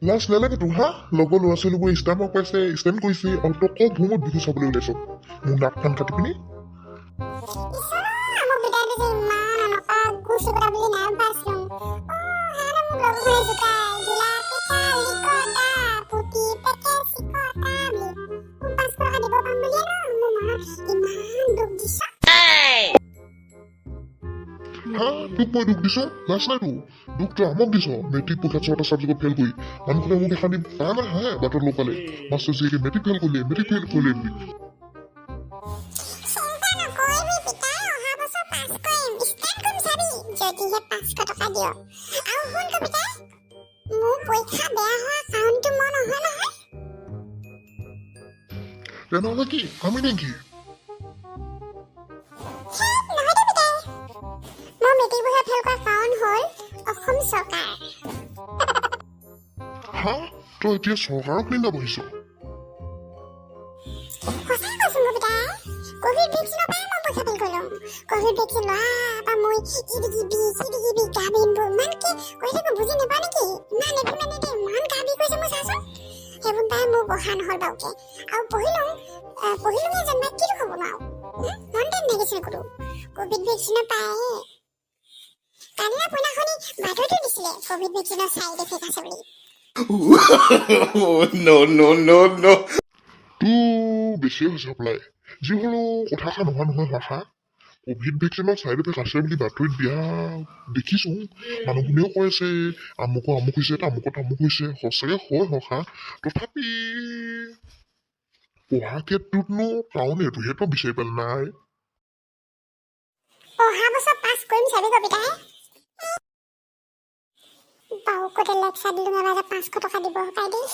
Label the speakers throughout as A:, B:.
A: লাজ নালাগে তোৰ হা লগৰ ল'ৰা ছোৱালীবোৰে ষ্টাম্পক পাইছে ষ্টেণ্ড কৰিছে আৰু তই ক ঘুমত বিহু চাবলৈ ওলাইছ মোৰ নাক কাণ কাটি পিনি
B: আমাৰ বিদায়টো যে ইমান এনেকুৱা গুচি কৰা বুলি নাই পাইছোঁ হাৰে মোক লগ ধৰি জোকাই জিলা পিঠা লিকতা পুতি পেকে চিকতা বুলি মোক 500 টকা দিব পাম বুলিয়ে ন মোৰ মনত ইমান দুখ দিছ
A: হা তোক মই দুখ দিছ লাজ নাই তোৰ দুখ তই আমাক দিছ মেট্ৰিক পৰীক্ষাত 6টা ছাবজেক্টত ফেইল কৰি মানুহখনে মোক এখন দিম পায় নাই হে বাটত লগালে মাষ্টাৰ জীয়েকে মেট্ৰিক ফেইল কৰিলে বুলি
B: চিন্তা নকৰিবি পিতাই অহা বছৰ পাছ কৰিম ষ্টেণ্ড কৰিম চাবি যদিহে 500 টকা দিয় আৰু শুন কবিতাই মোৰ পৰীক্ষা বেয়া হোৱা কাৰণটো মই নহয় নহয়
A: তেনেহ'লে কি আমি নেকি
B: নহয় দে পিতাই মই মেট্ৰিক পৰীক্ষা ফেইল কৰা কাৰণ হ'ল অসম চৰকাৰ
A: হা তই এতিয়া চৰকাৰক নিন্দা বহিছ
B: সঁচাই কৈছো কবিতাই কোভিড ভেকচিনৰ পৰাই মই পৰীক্ষা ফেইল কৰিলোঁ কোভিড ভেকচিন লোৱা পৰা মই ইডিগিবি গাবিনবোৰ ইমানকে কৈ থাকো বুজি নাপাওঁ নেকি ইমান ইমান গাবি কৈছে মই চাচোন সেইবোৰ পাই মোৰ বহা নহ'ল বাৰুকে আৰু পঢ়িলোঁ যেনিবা কিটো হ'ব নোৱাৰো মন টাইম লাগিছিল ক'তো কোভিড ভেকচিনৰ পাই কালিনা পইনাখনি বাতৰিটো দিছিলে কোভিড ভেকচিনৰ চাইড এফেক্ট আছে বুলি
C: no.
A: তোৰ বেছিয়ে হৈছে হপলাই যি হ'লেও কথাষাৰ নহয় ভাষা কোভিড ভেকচিনৰ চাইড এফেক্ট আছে বুলি বাতৰিত দিয়া দেখিছোঁ মানুহখিনিও কৈ আছে আমুক হৈছে তামুক হৈছে সঁচাকৈ হয় সঁচা তথাপি পঢ়া ক্ষেত্ৰতনো কাৰণ এইটোহে তই বিচাৰি পালে নাই
B: অহা বছৰ পাছ কৰিম চাবি কবিতাই বাৰুকতে লেকচাৰ দিলোঁ এবাৰ 500 টকা দিব পাই দেই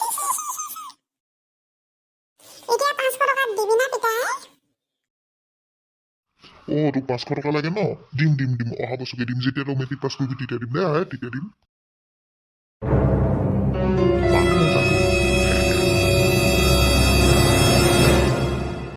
B: এতিয়া 500 টকা দিবি না পিতাই
A: তোক 500 টকা লাগে ন দিম অহা বছৰকে দিম যেতিয়া তই মেট্ৰিক পাছ কৰিবি তেতিয়া দিম দে তেতিয়া দিম